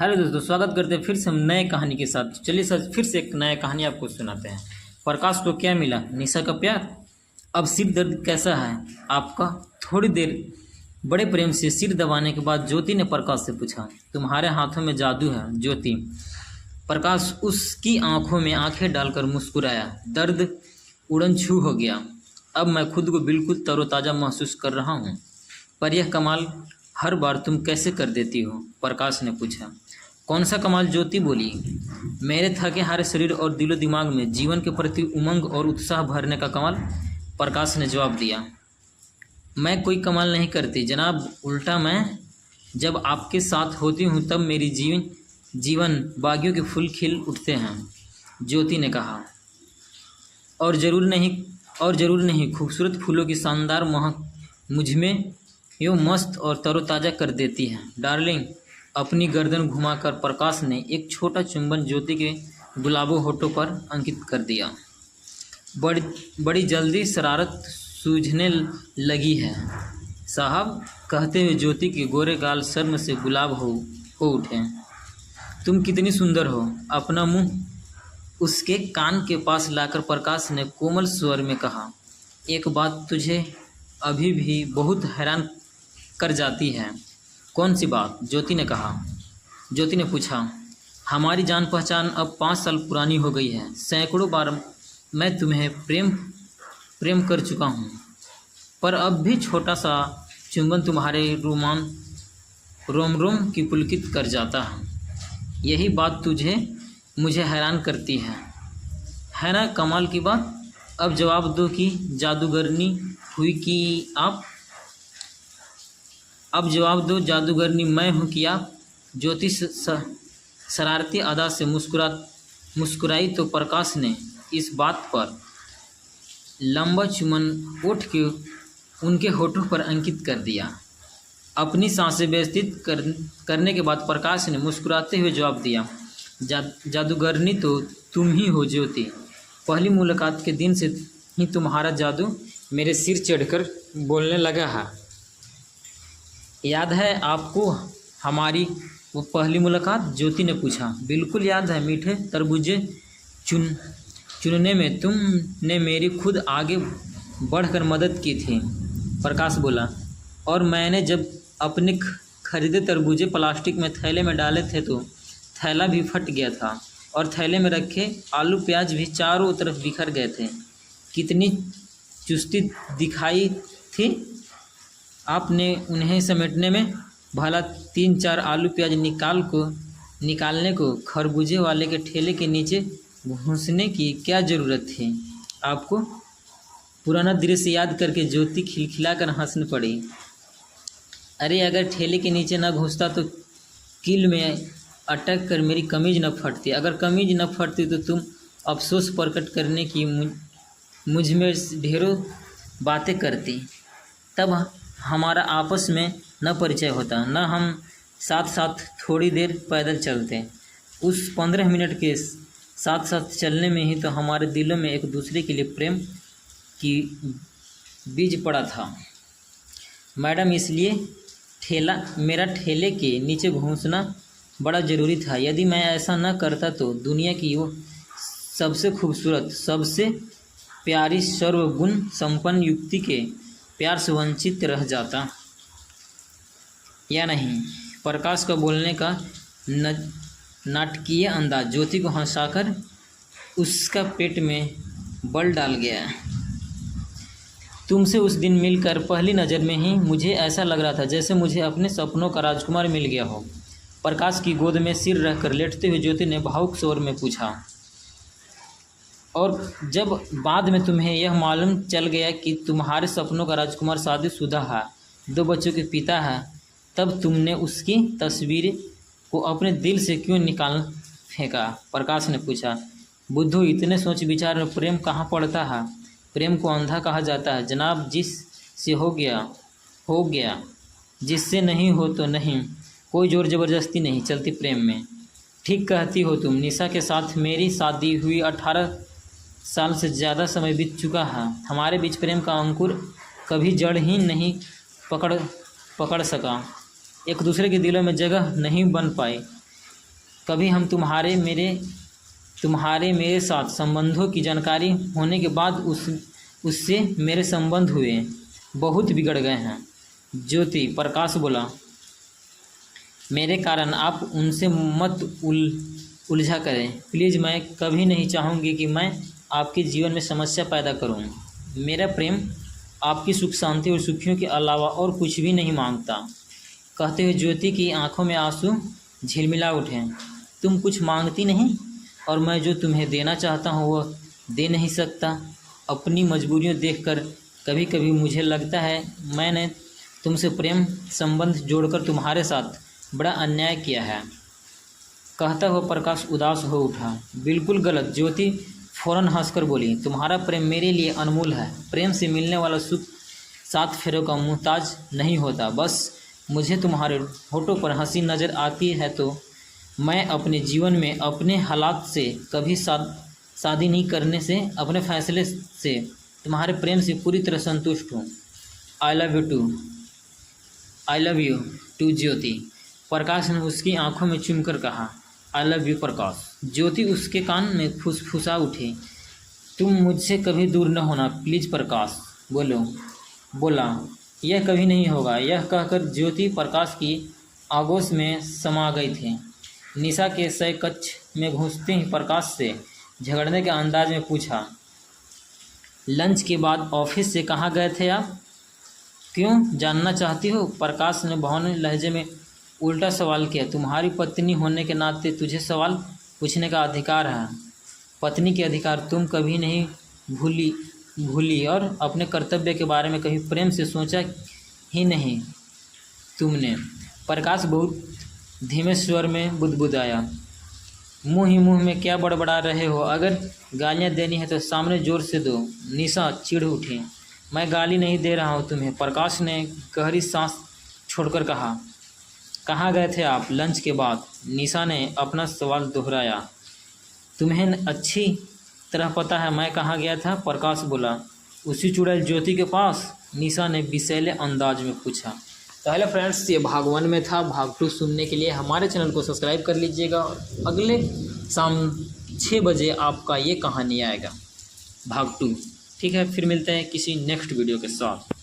Hello दोस्तों, स्वागत करते हैं फिर से हम नए कहानी के साथ। चलिए सर, फिर से एक नया कहानी आपको सुनाते हैं। प्रकाश को क्या मिला? निशा का प्यार। अब सिर दर्द कैसा है आपका? थोड़ी देर बड़े प्रेम से सिर दबाने के बाद ज्योति ने प्रकाश से पूछा, तुम्हारे हाथों में जादू है ज्योति। प्रकाश उसकी आंखों में आंखें डालकर मुस्कुराया। दर्द उड़न छू हो गया। अब मैं खुद को बिल्कुल तरोताज़ा महसूस कर रहा हूँ। पर यह कमाल हर बार तुम कैसे कर देती हो? प्रकाश ने पूछा। कौन सा कमाल? ज्योति बोली। मेरे थके हारे शरीर और दिलो दिमाग में जीवन के प्रति उमंग और उत्साह भरने का कमाल, प्रकाश ने जवाब दिया। मैं कोई कमाल नहीं करती जनाब, उल्टा मैं जब आपके साथ होती हूँ तब मेरी जीवन बागियों के फूल खिल उठते हैं, ज्योति ने कहा। और ज़रूर नहीं, खूबसूरत फूलों की शानदार महक मुझमें यूँ मस्त और तरोताज़ा कर देती है डार्लिंग। अपनी गर्दन घुमाकर प्रकाश ने एक छोटा चुंबन ज्योति के गुलाबों होठों पर अंकित कर दिया। बड़ी जल्दी शरारत सूझने लगी है साहब, कहते हुए ज्योति के गोरे गाल शर्म से गुलाब हो उठे। तुम कितनी सुंदर हो। अपना मुंह उसके कान के पास लाकर प्रकाश ने कोमल स्वर में कहा, एक बात तुझे अभी भी बहुत हैरान कर जाती है। कौन सी बात? ज्योति ने पूछा। हमारी जान पहचान अब 5 साल पुरानी हो गई है। सैकड़ों बार मैं तुम्हें प्रेम कर चुका हूँ, पर अब भी छोटा सा चुंबन तुम्हारे रोम रोम की पुलकित कर जाता है। यही बात मुझे हैरान करती है ना? कमाल की बात। अब जवाब दो कि जादूगरनी हुई कि आप? अब जवाब दो, जादूगरनी मैं हूँ कि आप? ज्योति शरारती अदा से मुस्कुराई तो प्रकाश ने इस बात पर लंबा चुम्बन उठ के उनके होठों पर अंकित कर दिया। अपनी सांसें व्यवस्थित करने के बाद प्रकाश ने मुस्कुराते हुए जवाब दिया, जादूगरनी तो तुम ही हो ज्योति। पहली मुलाकात के दिन से ही तुम्हारा जादू मेरे सिर चढ़कर बोलने लगा है। याद है आपको हमारी वो पहली मुलाकात? ज्योति ने पूछा। बिल्कुल याद है, मीठे तरबूजे चुनने में तुमने मेरी खुद आगे बढ़कर मदद की थी, प्रकाश बोला। और मैंने जब अपने खरीदे तरबूजे प्लास्टिक में थैले में डाले थे तो थैला भी फट गया था और थैले में रखे आलू प्याज भी चारों तरफ बिखर गए थे। कितनी चुस्ती दिखाई थी आपने उन्हें समेटने में। भला 3-4 आलू प्याज निकालने को खरबूजे वाले के ठेले के नीचे घुसने की क्या ज़रूरत थी आपको? पुराना दृश्य याद करके ज्योति खिलखिलाकर हंसने पड़ी। अरे अगर ठेले के नीचे न घुसता तो कील में अटक कर मेरी कमीज न फटती। अगर कमीज न फटती तो तुम अफसोस प्रकट करने की मुझ में ढेरों बातें करती। तब हमारा आपस में न परिचय होता, न हम साथ साथ थोड़ी देर पैदल चलते। उस 15 मिनट के साथ साथ चलने में ही तो हमारे दिलों में एक दूसरे के लिए प्रेम की बीज पड़ा था मैडम। इसलिए मेरा ठेले के नीचे घुसना बड़ा ज़रूरी था। यदि मैं ऐसा न करता तो दुनिया की वो सबसे खूबसूरत, सबसे प्यारी, सर्वगुण संपन्न युक्ति के प्यार से वंचित रह जाता या नहीं? प्रकाश का बोलने का नाटकीय अंदाज ज्योति को हंसाकर उसका पेट में बल डाल गया। तुमसे उस दिन मिलकर पहली नज़र में ही मुझे ऐसा लग रहा था जैसे मुझे अपने सपनों का राजकुमार मिल गया हो। प्रकाश की गोद में सिर रखकर लेटते हुए ज्योति ने भावुक स्वर में पूछा। और जब बाद में तुम्हें यह मालूम चल गया कि तुम्हारे सपनों का राजकुमार शादीशुदा है, 2 बच्चों के पिता है, तब तुमने उसकी तस्वीर को अपने दिल से क्यों निकाल फेंका? प्रकाश ने पूछा। बुद्धू, इतने सोच विचार में प्रेम कहाँ पड़ता है? प्रेम को अंधा कहा जाता है जनाब। जिससे हो गया, जिससे नहीं हो तो नहीं। कोई जोर ज़बरदस्ती नहीं चलती प्रेम में। ठीक कहती हो तुम। निशा के साथ मेरी शादी हुई 18 साल से ज़्यादा समय बीत चुका है। हमारे बीच प्रेम का अंकुर कभी जड़ ही नहीं पकड़ सका, एक दूसरे के दिलों में जगह नहीं बन पाई। कभी हम तुम्हारे मेरे साथ संबंधों की जानकारी होने के बाद उससे मेरे संबंध हुए बहुत बिगड़ गए हैं। ज्योति। प्रकाश बोला, मेरे कारण आप उनसे मत उलझा करें प्लीज़। मैं कभी नहीं चाहूँगी कि मैं आपके जीवन में समस्या पैदा करूँ। मेरा प्रेम आपकी सुख शांति और सुखियों के अलावा और कुछ भी नहीं मांगता। कहते हुए ज्योति की आंखों में आंसू झिलमिला उठे। तुम कुछ मांगती नहीं और मैं जो तुम्हें देना चाहता हूँ वह दे नहीं सकता। अपनी मजबूरियों देखकर कभी कभी मुझे लगता है मैंने तुमसे प्रेम संबंध जोड़कर तुम्हारे साथ बड़ा अन्याय किया है। कहता हुआ प्रकाश उदास हो उठा। बिल्कुल गलत। ज्योति फौरन हंसकर बोली, तुम्हारा प्रेम मेरे लिए अनमोल है। प्रेम से मिलने वाला सुख 7 फेरों का मुहताज नहीं होता। बस मुझे तुम्हारे होठों पर हंसी नज़र आती है तो मैं अपने जीवन में अपने हालात से कभी शादी नहीं करने से, अपने फैसले से, तुम्हारे प्रेम से पूरी तरह संतुष्ट हूँ। आई लव यू टू ज्योति। प्रकाश ने उसकी आंखों में चूमकर कहा, आई लव यू प्रकाश। ज्योति उसके कान में फुसफुसा उठी, तुम मुझसे कभी दूर न होना प्लीज़ प्रकाश। बोला, यह कभी नहीं होगा। यह कहकर ज्योति प्रकाश की आगोश में समा गई थी। निशा के शय कक्ष में घुसते ही प्रकाश से झगड़ने के अंदाज में पूछा, लंच के बाद ऑफिस से कहाँ गए थे आप? क्यों जानना चाहती हो? प्रकाश ने भौने लहजे में उल्टा सवाल किया। तुम्हारी पत्नी होने के नाते तुझे सवाल पूछने का अधिकार है। पत्नी के अधिकार तुम कभी नहीं भूली और अपने कर्तव्य के बारे में कभी प्रेम से सोचा ही नहीं तुमने। प्रकाश बहुत धीमे स्वर में बुदबुदाया, मुँह ही मुँह में क्या बड़बड़ा रहे हो? अगर गालियाँ देनी है तो सामने जोर से दो। निशा चिढ़ उठी। मैं गाली नहीं दे रहा हूँ तुम्हें। प्रकाश ने गहरी सांस छोड़कर कहा। कहाँ गए थे आप लंच के बाद? निशा ने अपना सवाल दोहराया। तुम्हें अच्छी तरह पता है मैं कहाँ गया था। प्रकाश बोला, उसी चुड़ैल ज्योति के पास। निशा ने विषैले अंदाज में पूछा। तो हेलो फ्रेंड्स, ये भाग 1 में था। भाग 2 सुनने के लिए हमारे चैनल को सब्सक्राइब कर लीजिएगा। अगले शाम 6 बजे आपका ये कहानी आएगा भाग 2। ठीक है, फिर मिलते हैं किसी नेक्स्ट वीडियो के साथ।